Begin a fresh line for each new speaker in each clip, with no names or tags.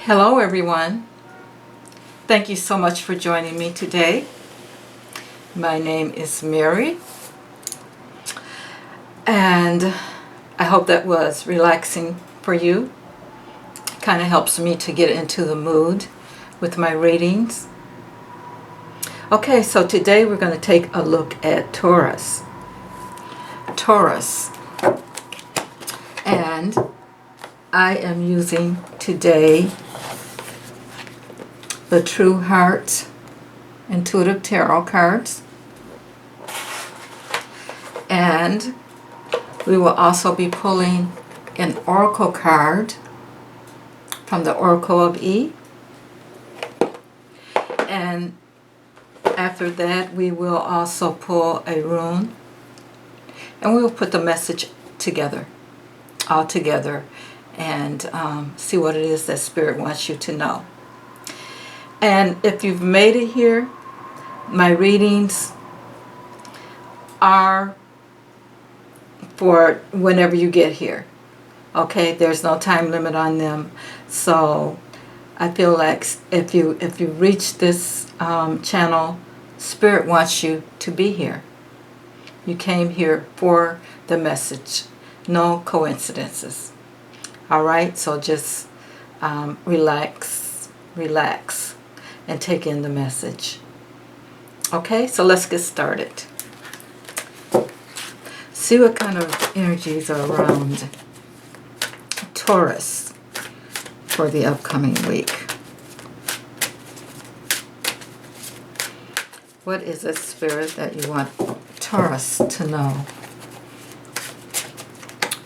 Hello everyone. Thank you so much for joining me today. My name is Mary and I hope that was relaxing for you. Kind of helps me to get into the mood with my readings. Okay, so today we're going to take a look at Taurus. And I am using today the True Heart Intuitive Tarot cards. And we will also be pulling an Oracle card from the Oracle of E. And after that, we will also pull a rune. And we will put the message together, all together, and see what it is that Spirit wants you to know. And if you've made it here, my readings are for whenever you get here. Okay, there's no time limit on them. So I feel like if you reach this channel, Spirit wants you to be here. You came here for the message. No coincidences. All right, so just relax, and take in the message. Okay, so let's get started. See what kind of energies are around Taurus for the upcoming week. What is it, Spirit, that you want Taurus to know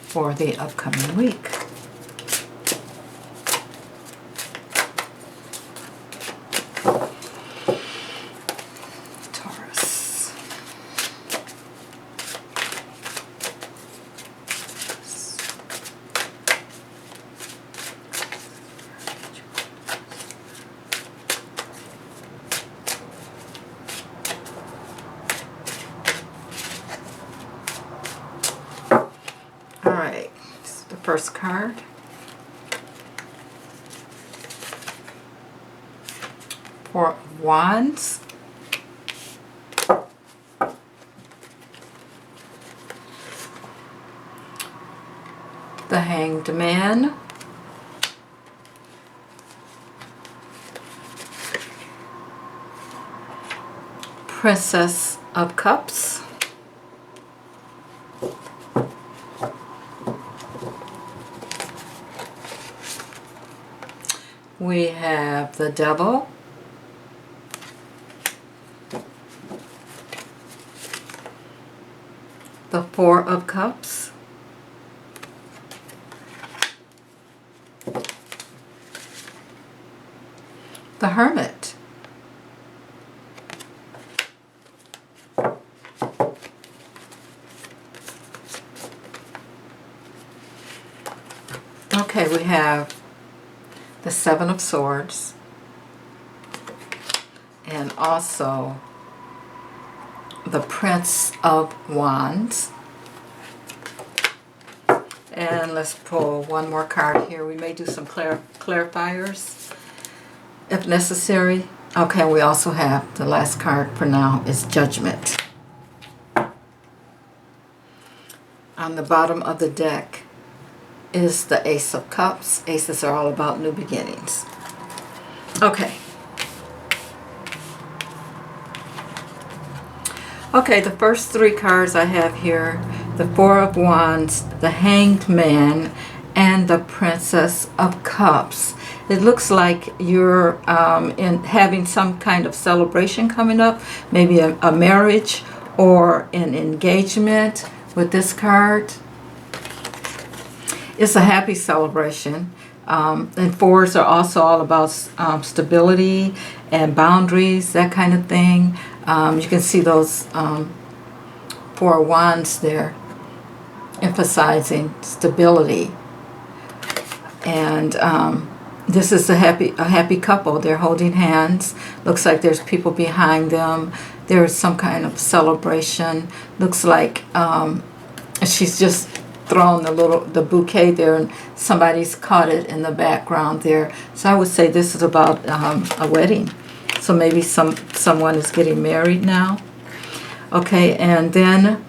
for the upcoming week? Taurus. All right, this is the first card. Four of Wands. The Hanged Man. Princess of Cups. We have the Devil. The Four of Cups. The Hermit. Okay, we have the Seven of Swords and also the Prince of Wands. And let's pull one more card here. We may do some clarifiers if necessary. Okay, we also have the last card for now is Judgment. On the bottom of the deck is the Ace of Cups. Aces are all about new beginnings. Okay. Okay, the first three cards I have here, the Four of Wands, the Hanged Man, and the Princess of Cups. It looks like you're having some kind of celebration coming up, maybe a marriage or an engagement with this card. It's a happy celebration. And fours are also all about stability and boundaries, that kind of thing. You can see those Four of Wands there, emphasizing stability. And this is a happy couple. They're holding hands. Looks like there's people behind them. There's some kind of celebration. Looks like she's just thrown the bouquet there, and somebody's caught it in the background there. So I would say this is about a wedding. So maybe someone is getting married now. Okay, and then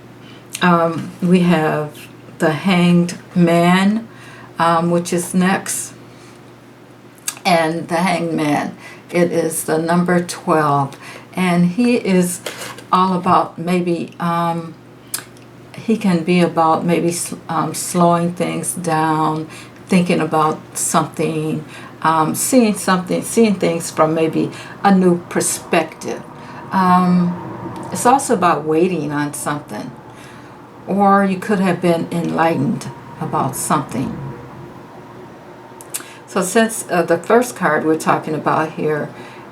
we have the Hanged Man, which is next. And the Hanged Man, it is the number 12. And he is all about maybe, he can be about maybe slowing things down, thinking about something, seeing things from maybe a new perspective. It's also about waiting on something. Or you could have been enlightened about something. So since the first card we're talking about here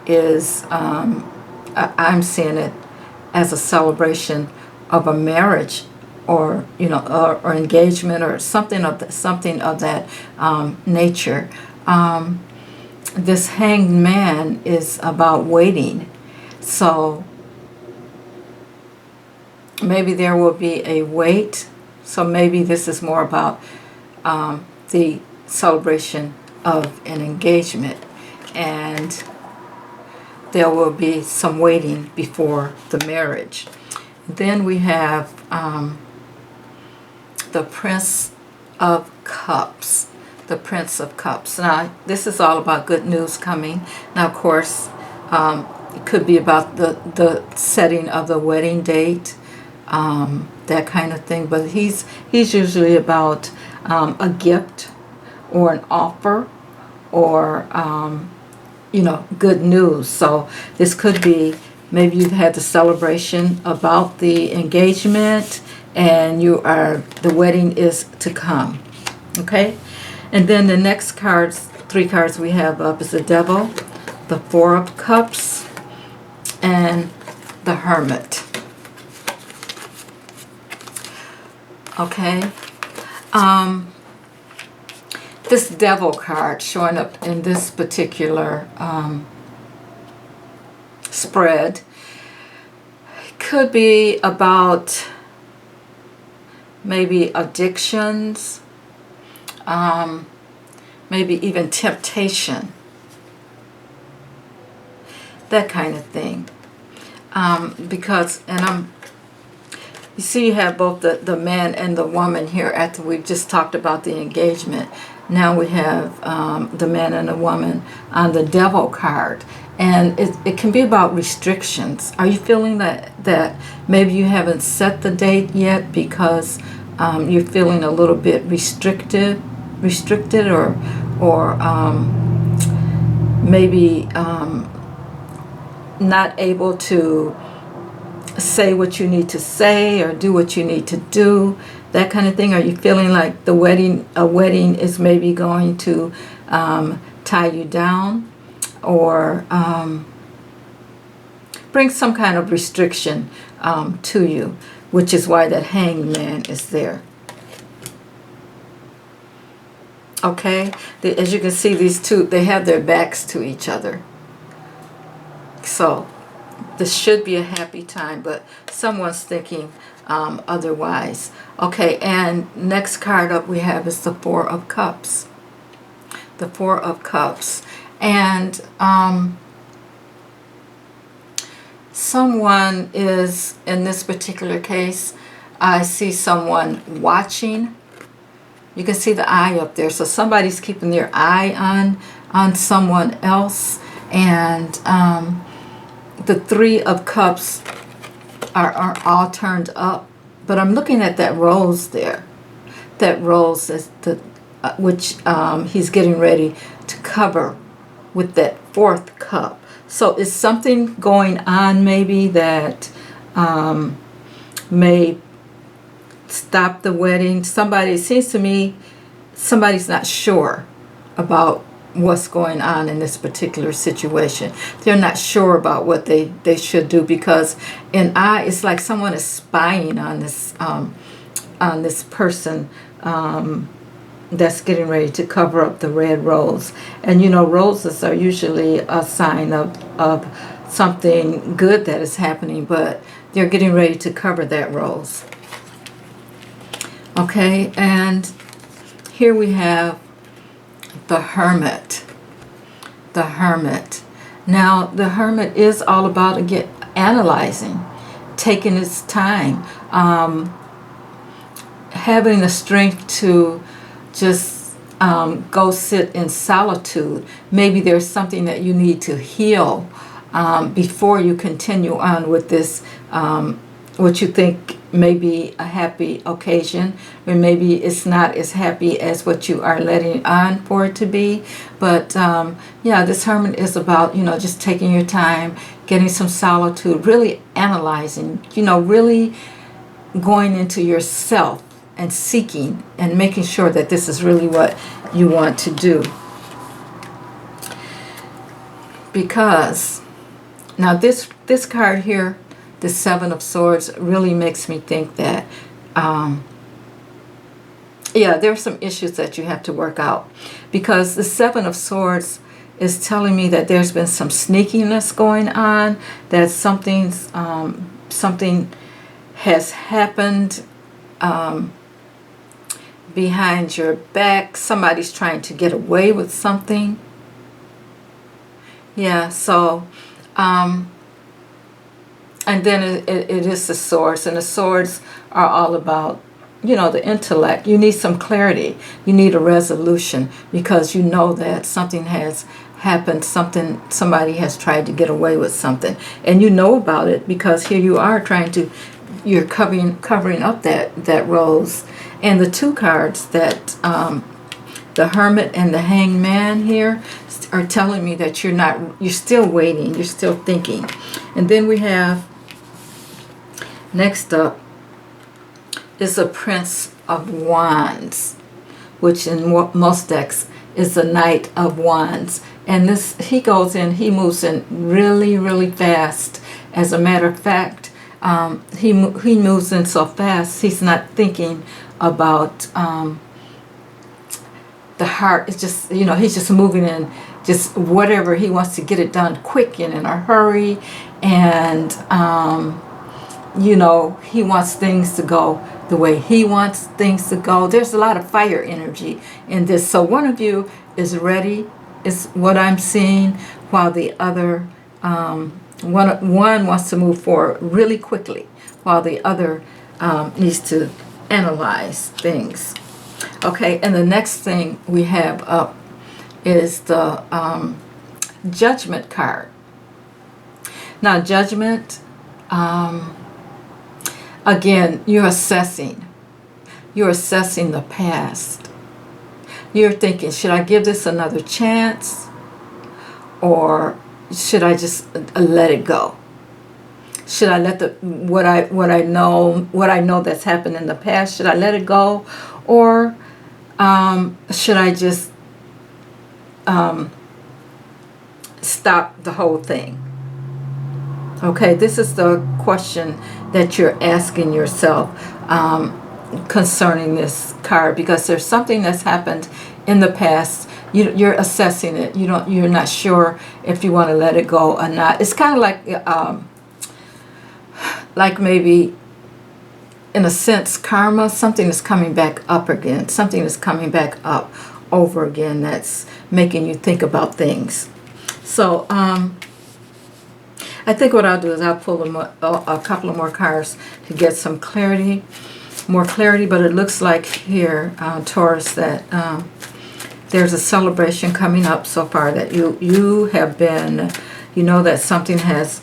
is, I'm seeing it as a celebration of a marriage, or or engagement, or something of that nature. This Hanged Man is about waiting. So maybe there will be a wait. So maybe this is more about the celebration of an engagement, and there will be some waiting before the marriage. Then we have the Prince of Cups. The Prince of Cups. Now, this is all about good news coming. Now, of course, it could be about the setting of the wedding date, that kind of thing. But he's usually about a gift or an offer, or good news. So this could be maybe you've had the celebration about the engagement, and the wedding is to come. Okay, and then the next three cards we have up is the Devil, the Four of Cups, and the Hermit. Okay. This Devil card showing up in this particular spread could be about maybe addictions, maybe even temptation, that kind of thing. Because, you see, you have both the man and the woman here after we've just talked about the engagement. Now we have the man and the woman on the Devil card. And it can be about restrictions. Are you feeling that maybe you haven't set the date yet because you're feeling a little bit restricted, or maybe not able to say what you need to say or do what you need to do, that kind of thing? Are you feeling like a wedding is maybe going to tie you down, or bring some kind of restriction to you, which is why that Hanged Man is there. Okay, as you can see, these two, they have their backs to each other. So this should be a happy time, but someone's thinking otherwise. Okay, and next card up we have is the Four of Cups. The Four of Cups. And someone is, in this particular case, I see someone watching. You can see the eye up there. So somebody's keeping their eye on someone else. And the Three of Cups are all turned up. But I'm looking at that rose there. That rose is which he's getting ready to cover with that fourth cup. So is something going on maybe that may stop the wedding? It seems to me somebody's not sure about what's going on in this particular situation. They're not sure about what they should do, because it's like someone is spying on this person that's getting ready to cover up the red rose. And roses are usually a sign of something good that is happening, but they're getting ready to cover that rose. Okay, and here we have the Hermit. The Hermit. Now, the Hermit is all about, again, analyzing, taking its time, having the strength to just go sit in solitude. Maybe there's something that you need to heal before you continue on with this, what you think may be a happy occasion, or maybe it's not as happy as what you are letting on for it to be. But yeah, this Hermit is about, just taking your time, getting some solitude, really analyzing, really going into yourself and seeking and making sure that this is really what you want to do. Because now this card here, the Seven of Swords, really makes me think that yeah, there are some issues that you have to work out, because the Seven of Swords is telling me that there's been some sneakiness going on, that something has happened behind your back. Somebody's trying to get away with something. Yeah, so and then it is the swords, and the swords are all about, the intellect. You need some clarity. You need a resolution, because you know that something has happened, somebody has tried to get away with something, and you know about it because here you are you're covering up that rose. And the two cards that the Hermit and the Hanged Man here are telling me that you're still waiting, you're still thinking. And then we have, next up is the Prince of Wands, which in most decks is the Knight of Wands. And he moves in really, really fast. As a matter of fact, he moves in so fast, he's not thinking about the heart. It's just, he's just moving in, just whatever, he wants to get it done quick and in a hurry. And he wants things to go the way he wants things to go. There's a lot of fire energy in this. So one of you is ready, is what I'm seeing, while the other, one wants to move forward really quickly, while the other needs to analyze things. Okay, and the next thing we have up is the Judgment card. Now, Judgment, again, you're assessing the past. You're thinking, should I give this another chance, or should I just let it go? Should I let what I know that's happened in the past, should I let it go, or should I just stop the whole thing? Okay, this is the question that you're asking yourself concerning this card, because there's something that's happened in the past. You're assessing it. You're not sure if you want to let it go or not. It's kind of like maybe, in a sense, karma. Something is coming back up again. Something is coming back up over again that's making you think about things. So I think what I'll do is I'll pull a couple of more cards to get some more clarity. But it looks like here, Taurus, that there's a celebration coming up so far, that you have been, that something has,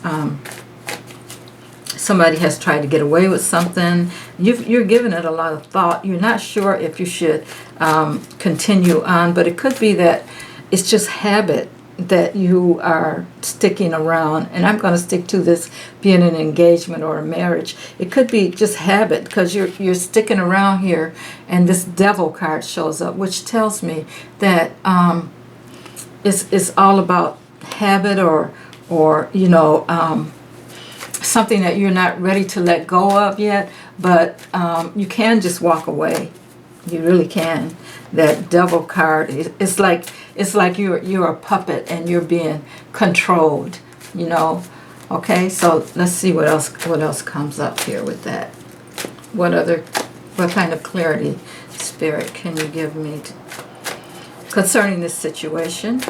somebody has tried to get away with something. You're giving it a lot of thought. You're not sure if you should continue on, but it could be that it's just habit that you are sticking around. And I'm going to stick to this being an engagement or a marriage. It could be just habit, because you're sticking around here, and this Devil card shows up, which tells me that it's all about habit, or something that you're not ready to let go of yet. But you can just walk away. You really can. That Devil card, it's like you're a puppet and you're being controlled, Okay, so let's see what else comes up here with that. What other What kind of clarity, Spirit, can you give me concerning this situation?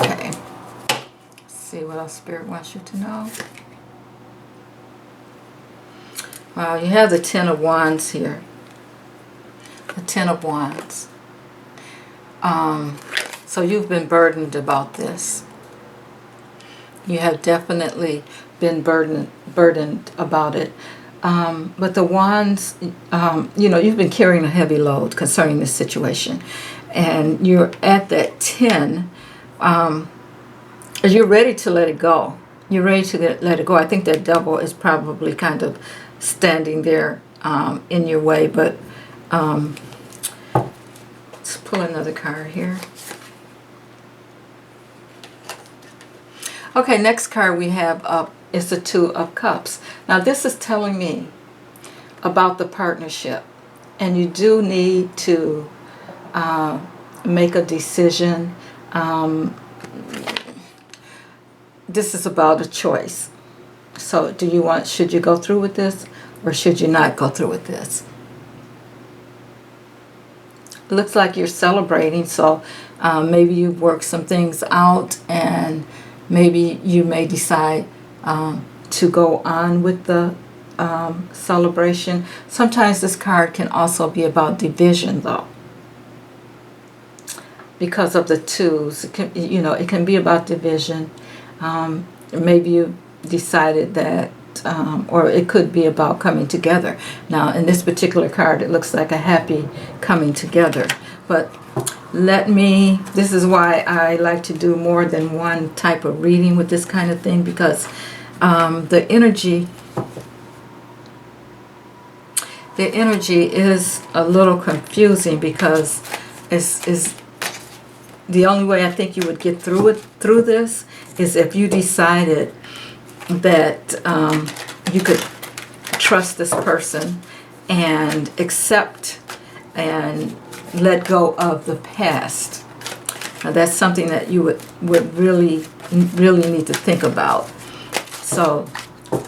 Okay. Let's see what else Spirit wants you to know. Wow, you have the Ten of Wands here. The Ten of Wands. So you've been burdened about this. You have definitely been burdened about it. But the Wands, you know, you've been carrying a heavy load concerning this situation. And you're at that 10. You're ready to let it go. You're ready to let it go. I think that devil is probably kind of standing there in your way. But let's pull another card here. Okay, next card we have up is the Two of Cups. Now this is telling me about the partnership. And you do need to make a decision. This is about a choice. So should you go through with this or should you not go through with this? It looks like you're celebrating, so maybe you've worked some things out and maybe you may decide to go on with the celebration. Sometimes this card can also be about division, though, because of the twos. It can, you know, it can be about division. Maybe you decided that, or it could be about coming together. Now, in this particular card, it looks like a happy coming together. But this is why I like to do more than one type of reading with this kind of thing, because the energy is a little confusing, because is the only way I think you would get through this is if you decided that you could trust this person and accept and let go of the past. Now that's something that you would really need to think about. So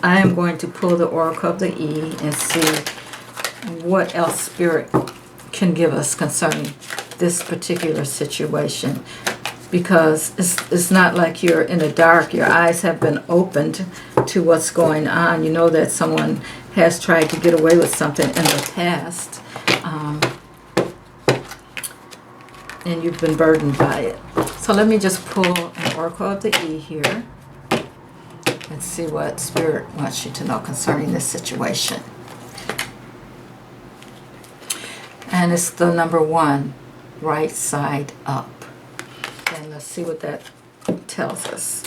I am going to pull the Oracle of the E and see what else Spirit can give us concerning this particular situation. Because it's not like you're in the dark. Your eyes have been opened to what's going on. You know that someone has tried to get away with something in the past. And you've been burdened by it. So let me just pull an Oracle of the E here and see what Spirit wants you to know concerning this situation. And it's the number 1, right side up. And let's see what that tells us.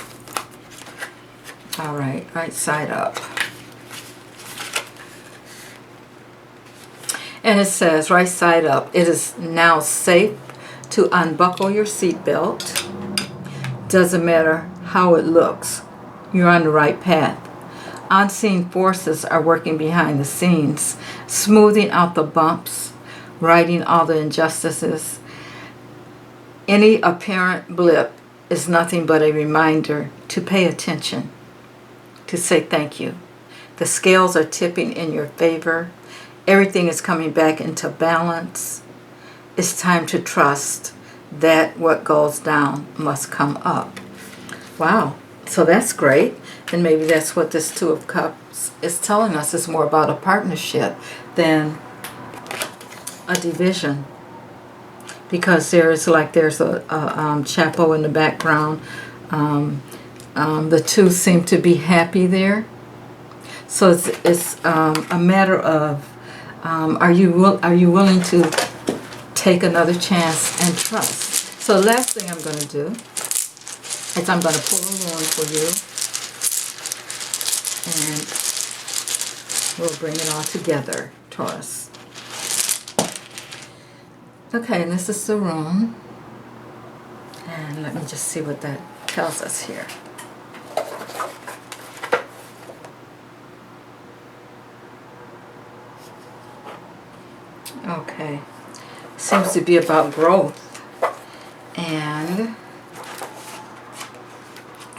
All right, right side up. And it says, right side up, it is now safe to unbuckle your seatbelt. Doesn't matter how it looks, you're on the right path. Unseen forces are working behind the scenes, smoothing out the bumps, righting all the injustices. Any apparent blip is nothing but a reminder to pay attention, to say thank you. The scales are tipping in your favor. Everything is coming back into balance. It's time to trust that what goes down must come up. Wow, so that's great. And maybe that's what this Two of Cups is telling us. It's more about a partnership than a division. Because there's a chapel in the background. The two seem to be happy there. So it's a matter of are you willing to take another chance and trust? So the last thing I'm going to do is I'm going to pull a rune for you, and we'll bring it all together, Taurus. Okay, and this is the rune. And let me just see what that tells us here. Okay. Seems to be about growth. And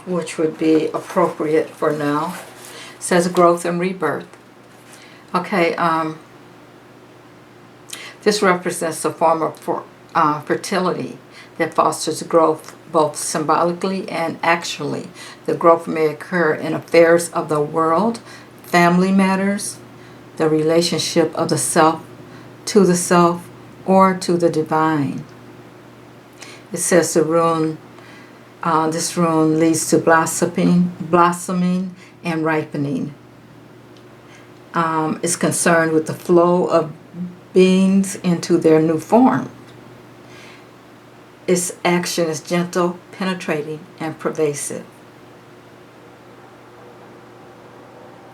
which would be appropriate for now. It says growth and rebirth. Okay, this represents a form of fertility that fosters growth both symbolically and actually. The growth may occur in affairs of the world, family matters, the relationship of the self to the self, or to the divine. It says the rune, this rune leads to blossoming and ripening. It's concerned with the flow of beings into their new form. Its action is gentle, penetrating, and pervasive.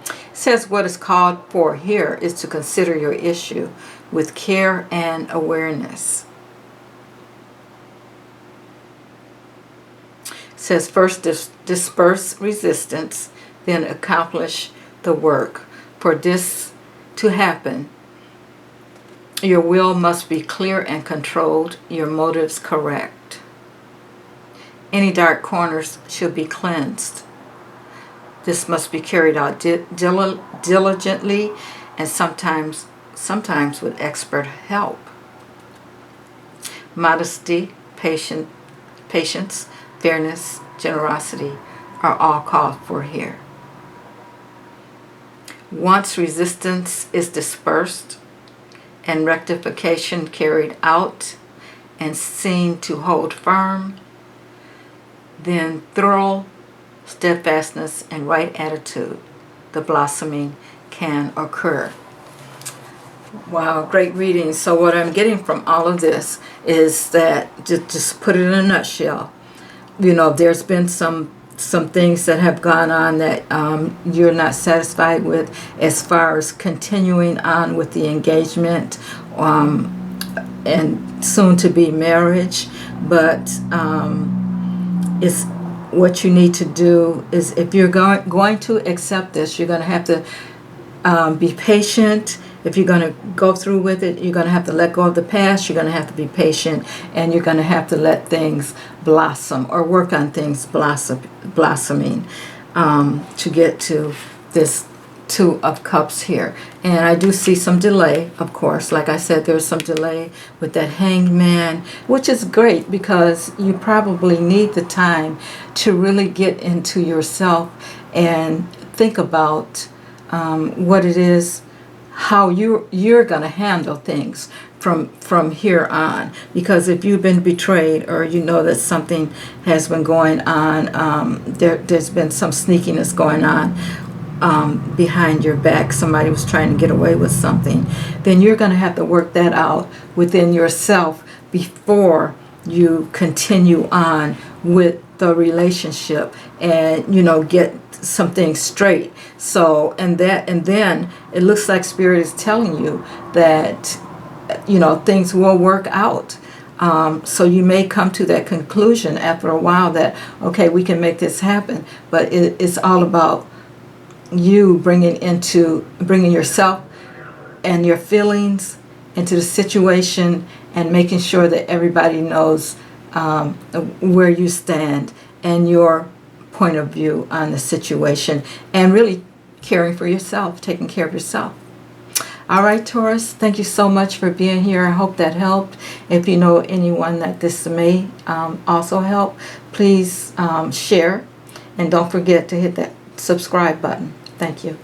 It says what is called for here is to consider your issue with care and awareness. It says first disperse resistance, then accomplish the work. For this to happen, your will must be clear and controlled, your motives correct. Any dark corners should be cleansed. This must be carried out diligently and sometimes with expert help. Modesty, patience, fairness, generosity are all called for here. Once resistance is dispersed and rectification carried out and seen to hold firm, then thorough steadfastness and right attitude, the blossoming can occur. Wow, great reading. So what I'm getting from all of this is that, just put it in a nutshell, there's been some things that have gone on that you're not satisfied with as far as continuing on with the engagement and soon to be marriage, but it's what you need to do is, if you're going to accept this, you're going to have to be patient. If you're going to go through with it, you're going to have to let go of the past. You're going to have to be patient, and you're going to have to let things blossom or work on things blossoming to get to this Two of Cups here. And I do see some delay, of course. Like I said, there's some delay with that Hanged Man, which is great because you probably need the time to really get into yourself and think about what it is, how you're going to handle things from here on. Because if you've been betrayed, or that something has been going on, there's been some sneakiness going on behind your back, somebody was trying to get away with something, then you're going to have to work that out within yourself before you continue on with the relationship and get some things straight. So and then it looks like Spirit is telling you that things will work out. So you may come to that conclusion after a while that, okay, we can make this happen, but it's all about you bringing yourself and your feelings into the situation and making sure that everybody knows where you stand and your point of view on the situation, and really caring for yourself, taking care of yourself. All right, Taurus, thank you so much for being here. I hope that helped. If you know anyone that this may also help, please share, and don't forget to hit that subscribe button. Thank you.